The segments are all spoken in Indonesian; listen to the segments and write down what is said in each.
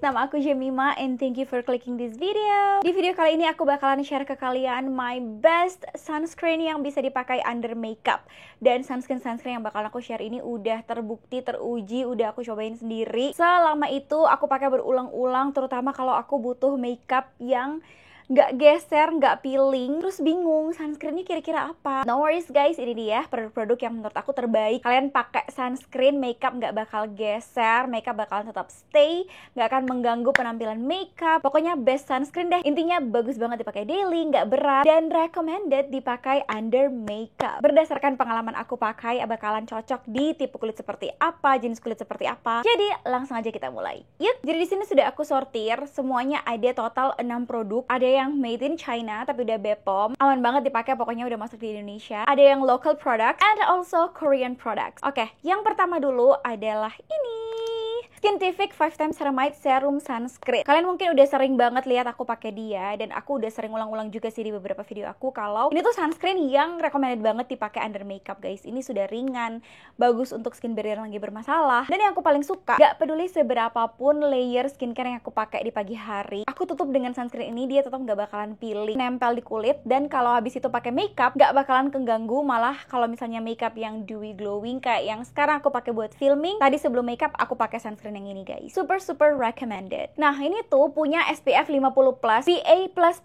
nama aku Jemima and thank you for clicking this video. Di video kali ini aku bakalan share ke kalian my best sunscreen yang bisa dipakai under makeup. Dan sunscreen yang bakalan aku share ini udah terbukti, teruji, udah aku cobain sendiri. Selama itu aku pakai berulang-ulang, terutama kalau aku butuh makeup yang nggak geser, nggak peeling, terus bingung sunscreennya kira-kira apa. No worries guys, ini dia produk-produk yang menurut aku terbaik. Kalian pakai sunscreen, makeup nggak bakal geser, makeup bakalan tetap stay, nggak akan mengganggu penampilan makeup. Pokoknya best sunscreen deh. Intinya bagus banget dipakai daily, nggak berat, dan recommended dipakai under makeup. Berdasarkan pengalaman aku pakai, bakalan cocok di tipe kulit seperti apa, jenis kulit seperti apa. Jadi langsung aja kita mulai. Yuk, jadi di sini sudah aku sortir, semuanya ada total 6 produk. Ada yang made in China tapi udah BPOM, aman banget dipakai, pokoknya udah masuk di Indonesia. Ada yang local products and also Korean products. Oke, yang pertama dulu adalah ini Skintific 5 Times Ceramide Serum Sunscreen. Kalian mungkin udah sering banget lihat aku pakai dia, dan aku udah sering ulang-ulang juga sih di beberapa video aku kalau ini tuh sunscreen yang recommended banget dipakai under makeup guys. Ini sudah ringan, bagus untuk skin barrier yang lagi bermasalah, dan yang aku paling suka, gak peduli seberapapun layer skincare yang aku pakai di pagi hari, aku tutup dengan sunscreen ini, dia tetap gak bakalan peeling, nempel di kulit, dan kalau habis itu pakai makeup gak bakalan keganggu. Malah kalau misalnya makeup yang dewy glowing kayak yang sekarang aku pakai buat filming, tadi sebelum makeup aku pakai sunscreen yang ini guys. Super recommended. Nah, ini tuh punya SPF 50+, PA+++++.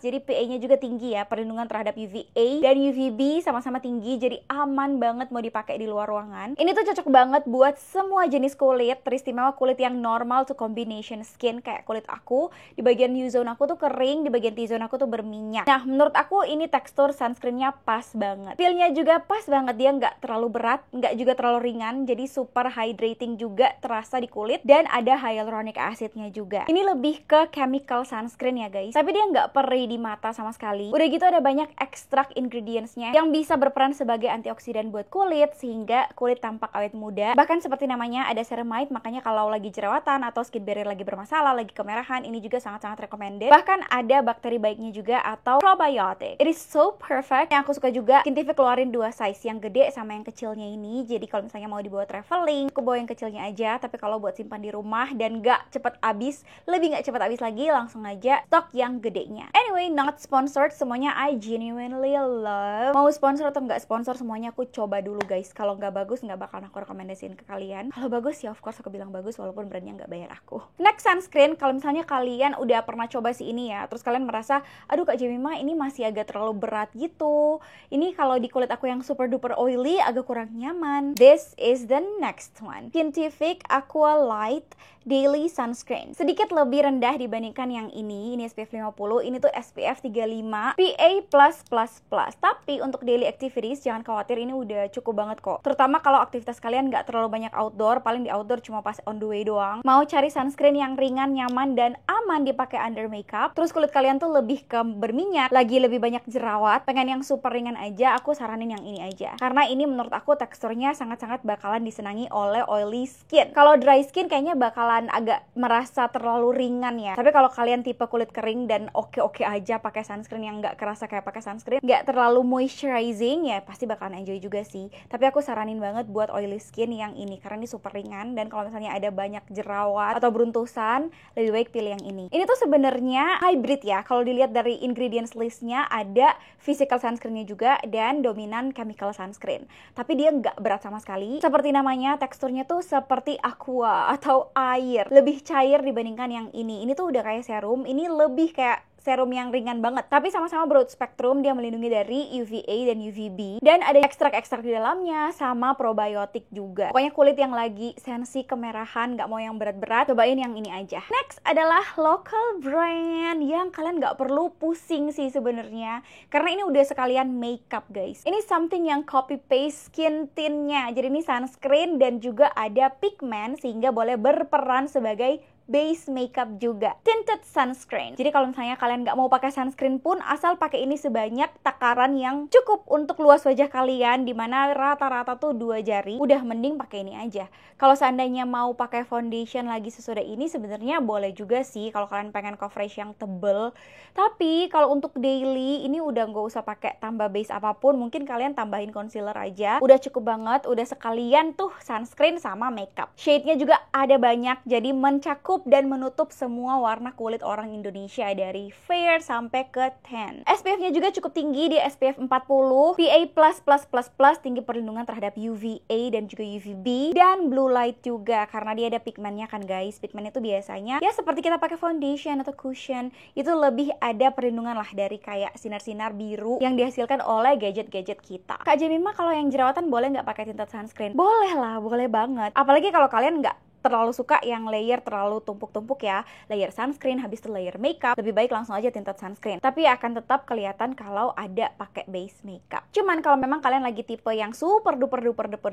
Jadi PA-nya juga tinggi ya, perlindungan terhadap UVA dan UVB sama-sama tinggi, jadi aman banget mau dipakai di luar ruangan. Ini tuh cocok banget buat semua jenis kulit, teristimewa kulit yang normal to combination skin kayak kulit aku. Di bagian U-zone aku tuh kering, di bagian T-zone aku tuh berminyak. Nah, menurut aku ini tekstur sunscreennya pas banget. Feel-nya juga pas banget, dia nggak terlalu berat, nggak juga terlalu ringan, jadi super hydrating juga terasa di kulit, dan ada hyaluronic acidnya juga. Ini lebih ke chemical sunscreen ya guys, tapi dia nggak perih di mata sama sekali. Udah gitu ada banyak ekstrak ingredientsnya yang bisa berperan sebagai antioksidan buat kulit sehingga kulit tampak awet muda. Bahkan seperti namanya ada ceramide, makanya kalau lagi jerawatan atau skin barrier lagi bermasalah, lagi kemerahan, ini juga sangat-sangat recommended. Bahkan ada bakteri baiknya juga atau probiotic. It is so perfect. Yang aku suka juga, Skintific keluarin 2 size, yang gede sama yang kecilnya ini. Jadi kalau misalnya mau dibawa traveling, aku bawa yang kecilnya aja. Tapi kalau buat simpan di rumah dan gak cepet habis, lebih gak cepet habis lagi, langsung aja stok yang gedenya. Anyway, not sponsored, semuanya I genuinely love. Mau sponsor atau nggak sponsor, semuanya aku coba dulu guys. Kalau nggak bagus, nggak bakal aku rekomendasiin ke kalian. Kalau bagus ya of course aku bilang bagus, walaupun brandnya nggak bayar aku. Next sunscreen, kalau misalnya kalian udah pernah coba si ini ya, terus kalian merasa, aduh Kak Jemima ini masih agak terlalu berat gitu, ini kalau di kulit aku yang super duper oily agak kurang nyaman, this is the next one. Skintific Aqua Light Daily Sunscreen. Sedikit lebih rendah dibandingkan yang ini SPF 50, ini tuh SPF 35 PA+++. Tapi untuk daily activities jangan khawatir, ini udah cukup banget kok. Terutama kalau aktivitas kalian nggak terlalu banyak outdoor, paling di outdoor cuma pas on the way doang. Mau cari sunscreen yang ringan, nyaman, dan aman dipakai under makeup, terus kulit kalian tuh lebih ke berminyak, lagi lebih banyak jerawat, pengen yang super ringan aja, aku saranin yang ini aja. Karena ini menurut aku teksturnya sangat-sangat bakalan disenangi oleh oily skin. Kalau dry skin kayaknya bakalan agak merasa terlalu ringan ya. Tapi kalau kalian tipe kulit kering dan oke-oke aja pakai sunscreen yang nggak kerasa kayak pakai sunscreen, nggak terlalu moisturizing, ya pasti bakalan enjoy juga sih. Tapi aku saranin banget buat oily skin yang ini karena ini super ringan, dan kalau misalnya ada banyak jerawat atau beruntusan, lebih baik pilih yang ini. Ini tuh sebenarnya hybrid ya. Kalau dilihat dari ingredients listnya, ada physical sunscreennya juga dan dominan chemical sunscreen. Tapi dia nggak berat sama sekali. Seperti namanya, teksturnya tuh seperti aqua atau air, lebih cair dibandingkan yang ini. Ini tuh udah kayak serum, ini lebih kayak serum yang ringan banget, tapi sama-sama broad spectrum, dia melindungi dari UVA dan UVB, dan ada ekstrak-ekstrak di dalamnya, sama probiotik juga. Pokoknya kulit yang lagi sensi kemerahan, nggak mau yang berat-berat, cobain yang ini aja. Next adalah local brand yang kalian nggak perlu pusing sih sebenarnya, karena ini udah sekalian makeup guys. Ini something yang copy paste skin tint-nya, jadi ini sunscreen dan juga ada pigment sehingga boleh berperan sebagai base makeup juga. Tinted sunscreen. Jadi kalau misalnya kalian nggak mau pakai sunscreen pun, asal pakai ini sebanyak takaran yang cukup untuk luas wajah kalian, dimana rata-rata tuh 2 jari, udah mending pakai ini aja. Kalau seandainya mau pakai foundation lagi sesudah ini, sebenarnya boleh juga sih kalau kalian pengen coverage yang tebel. Tapi kalau untuk daily, ini udah nggak usah pakai tambah base apapun, mungkin kalian tambahin concealer aja, udah cukup banget, udah sekalian tuh sunscreen sama makeup. Shade-nya juga ada banyak, jadi mencakup mencakup dan menutup semua warna kulit orang Indonesia dari fair sampai ke tan. SPF-nya juga cukup tinggi di SPF 40, PA++++, tinggi perlindungan terhadap UVA dan juga UVB, dan blue light juga karena dia ada pigmennya kan guys. Pigmen itu biasanya ya seperti kita pakai foundation atau cushion, itu lebih ada perlindungan lah dari kayak sinar-sinar biru yang dihasilkan oleh gadget-gadget kita. Kak Jemima, kalau yang jerawatan boleh nggak pakai tinted sunscreen? Boleh lah, boleh banget. Apalagi kalau kalian nggak terlalu suka yang layer terlalu tumpuk-tumpuk ya, layer sunscreen habis itu layer makeup, lebih baik langsung aja tinted sunscreen. Tapi akan tetap kelihatan kalau ada pakai base makeup. Cuman kalau memang kalian lagi tipe yang super duper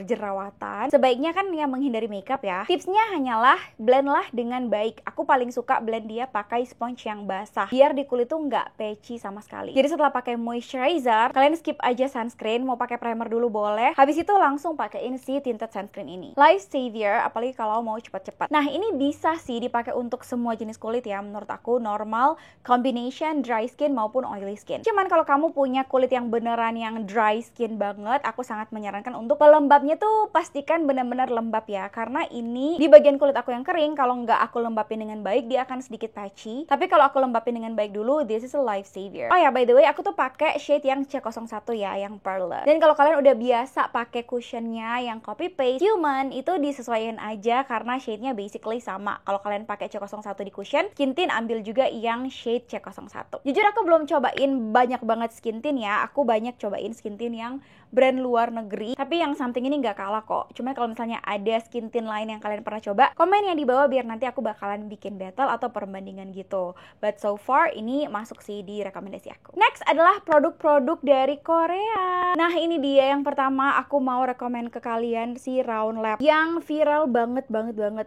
jerawatan, sebaiknya kan ya menghindari makeup ya. Tipsnya hanyalah blend lah dengan baik. Aku paling suka blend dia pakai sponge yang basah, biar di kulit tuh nggak patchy sama sekali. Jadi setelah pakai moisturizer, kalian skip aja sunscreen, mau pakai primer dulu boleh. Habis itu langsung pakaiin si tinted sunscreen ini. Life savior, apalagi kalau mau cepat-cepat. Nah, ini bisa sih dipakai untuk semua jenis kulit ya, menurut aku, normal, combination, dry skin maupun oily skin. Cuman kalau kamu punya kulit yang beneran yang dry skin banget, aku sangat menyarankan untuk pelembabnya tuh pastikan benar-benar lembab ya, karena ini di bagian kulit aku yang kering, kalau nggak aku lembapin dengan baik dia akan sedikit patchy. Tapi kalau aku lembapin dengan baik dulu, this is a life savior. Oh ya, by the way, aku tuh pakai shade yang C01 ya, yang Pearl. Dan kalau kalian udah biasa pakai cushionnya yang copy paste, cuman itu disesuaikan aja karena shade-nya basically sama. Kalau kalian pakai C01 di cushion, skin tint ambil juga yang shade C01. Jujur aku belum cobain banyak banget skin tint ya. Aku banyak cobain skin tint yang brand luar negeri, tapi yang something ini nggak kalah kok. Cuma kalau misalnya ada skin tint lain yang kalian pernah coba, komen yang di bawah biar nanti aku bakalan bikin battle atau perbandingan gitu. But so far ini masuk sih di rekomendasi aku. Next adalah produk-produk dari Korea. Nah, ini dia yang pertama aku mau rekomen ke kalian, si Round Lab yang viral banget.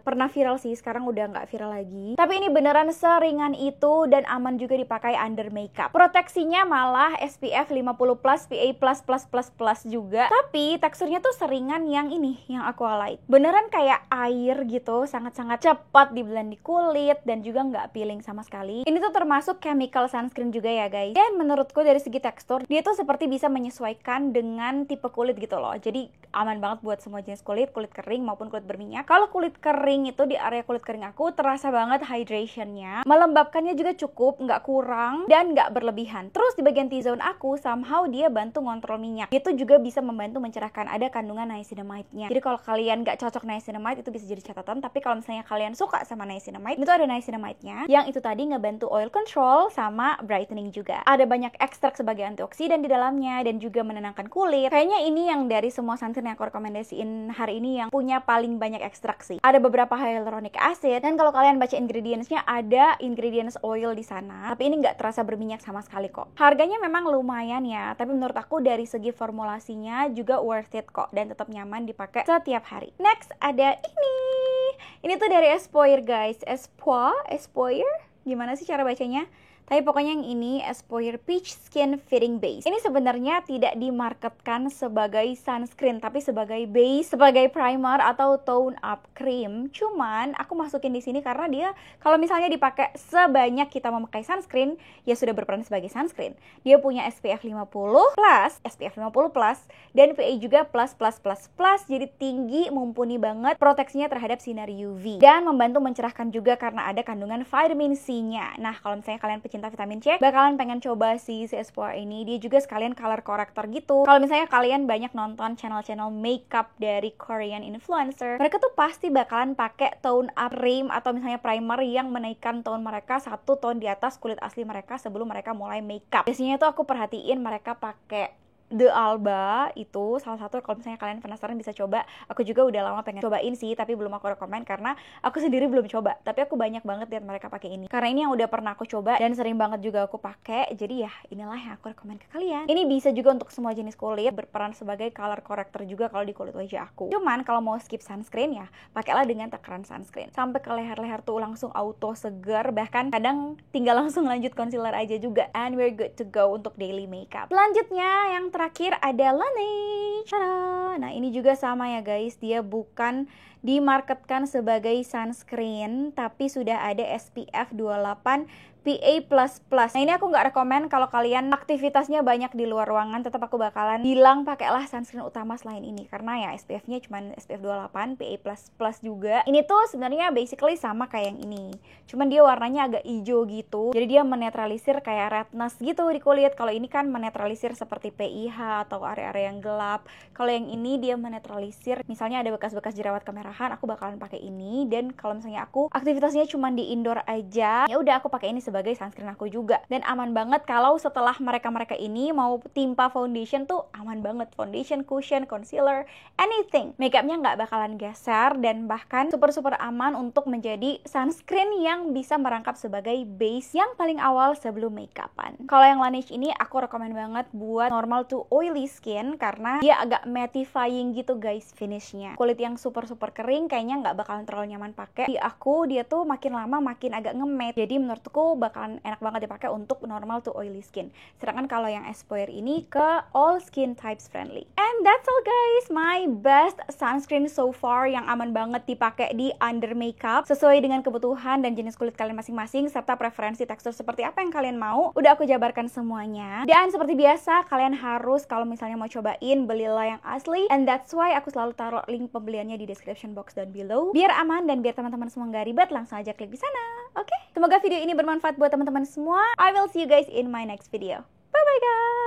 Pernah viral sih, sekarang udah nggak viral lagi. Tapi ini beneran seringan itu dan aman juga dipakai under makeup. Proteksinya malah SPF 50+, PA++++ juga. Tapi teksturnya tuh seringan yang ini, yang Aqualite. Beneran kayak air gitu, sangat-sangat cepat di blend di kulit dan juga nggak peeling sama sekali. Ini tuh termasuk chemical sunscreen juga ya guys. Dan menurutku dari segi tekstur, dia tuh seperti bisa menyesuaikan dengan tipe kulit gitu loh. Jadi aman banget buat semua jenis kulit, kulit kering maupun kulit berminyak. Kalau kulit kering itu di area kulit kering aku terasa banget hydrationnya, melembabkannya juga cukup, nggak kurang dan nggak berlebihan. Terus di bagian T-zone aku somehow dia bantu ngontrol minyak. Itu juga bisa membantu mencerahkan, ada kandungan niacinamide-nya. Jadi kalau kalian nggak cocok niacinamide itu bisa jadi catatan. Tapi kalau misalnya kalian suka sama niacinamide, itu ada niacinamide-nya yang itu tadi ngebantu oil control sama brightening juga. Ada banyak ekstrak sebagai antioksidan di dalamnya dan juga menenangkan kulit. Kayaknya ini yang dari semua sunscreen yang aku rekomendasiin hari ini yang punya paling banyak ekstrak sih. Ada beberapa hyaluronic acid dan kalau kalian baca ingredients-nya ada ingredients oil di sana. Tapi ini nggak terasa berminyak sama sekali kok. Harganya memang lumayan ya, tapi menurut aku dari segi formulasinya juga worth it kok dan tetap nyaman dipakai setiap hari. Next ada ini. Ini tuh dari Espoir guys. Espoir? Gimana sih cara bacanya? Tapi pokoknya yang ini Espoir Peach Skin Fitting Base. Ini sebenarnya tidak dimarketkan sebagai sunscreen, tapi sebagai base, sebagai primer atau tone up cream. Cuman aku masukin di sini karena dia kalau misalnya dipakai sebanyak kita memakai sunscreen, ya sudah berperan sebagai sunscreen. Dia punya SPF 50+, SPF 50+, dan PA juga plus. Jadi tinggi, mumpuni banget proteksinya terhadap sinar UV. Dan membantu mencerahkan juga karena ada kandungan vitamin C-nya. Nah, kalau misalnya kalian pecinta vitamin C, bakalan pengen coba si Espoir ini. Dia juga sekalian color corrector gitu. Kalau misalnya kalian banyak nonton channel-channel makeup dari Korean influencer, mereka tuh pasti bakalan pakai tone up cream atau misalnya primer yang menaikkan tone mereka 1 tone di atas kulit asli mereka sebelum mereka mulai makeup. Biasanya tuh aku perhatiin mereka pakai The Alba, itu salah satu. Kalau misalnya kalian penasaran bisa coba. Aku juga udah lama pengen cobain sih, tapi belum aku rekomen karena aku sendiri belum coba. Tapi aku banyak banget lihat mereka pakai ini. Karena ini yang udah pernah aku coba dan sering banget juga aku pakai. Jadi ya inilah yang aku rekomen ke kalian. Ini bisa juga untuk semua jenis kulit, berperan sebagai color corrector juga kalau di kulit wajah aku. Cuman kalau mau skip sunscreen ya, pakailah dengan takaran sunscreen. Sampai ke leher-leher tuh langsung auto segar, bahkan kadang tinggal langsung lanjut concealer aja juga. And we're good to go untuk daily makeup. Selanjutnya yang terakhir ada Laneige. Nah ini juga sama ya guys, dia bukan dimarketkan sebagai sunscreen tapi sudah ada SPF 28 PA++. Nah ini aku nggak rekomen kalau kalian aktivitasnya banyak di luar ruangan, tetap aku bakalan bilang pakailah sunscreen utama selain ini karena ya SPF-nya cuma SPF 28, PA++ juga. Ini tuh sebenarnya basically sama kayak yang ini, cuman dia warnanya agak hijau gitu. Jadi dia menetralisir kayak redness gitu di kulit. Kalau ini kan menetralisir seperti PIH atau area-area yang gelap. Kalau yang ini dia menetralisir misalnya ada bekas-bekas jerawat kemerahan, aku bakalan pakai ini. Dan kalau misalnya aku aktivitasnya cuma di indoor aja, ya udah aku pakai ini sebagai sunscreen aku juga. Dan aman banget kalau setelah mereka ini mau timpa foundation tuh aman banget. Foundation, cushion, concealer, anything. Makeupnya nggak bakalan geser dan bahkan super aman untuk menjadi sunscreen yang bisa merangkap sebagai base yang paling awal sebelum makeupan. Kalau yang Laneige ini aku rekomen banget buat normal to oily skin karena dia agak mattifying gitu guys finishnya. Kulit yang super kering kayaknya nggak bakalan terlalu nyaman pakai. Di aku dia tuh makin lama makin agak nge-matte. Jadi menurutku bakalan enak banget dipakai untuk normal to oily skin. Sedangkan kalau yang Espoir ini ke all skin types friendly. And that's all guys, my best sunscreen so far yang aman banget dipakai di under makeup sesuai dengan kebutuhan dan jenis kulit kalian masing-masing serta preferensi tekstur seperti apa yang kalian mau. Udah aku jabarkan semuanya. Dan seperti biasa kalian harus kalau misalnya mau cobain belilah yang asli, and that's why aku selalu taruh link pembeliannya di description box down below. Biar aman dan biar teman-teman semua nggak ribet, langsung aja klik di sana. Oke? Semoga video ini bermanfaat buat teman-teman semua. I will see you guys in my next video. Bye bye guys.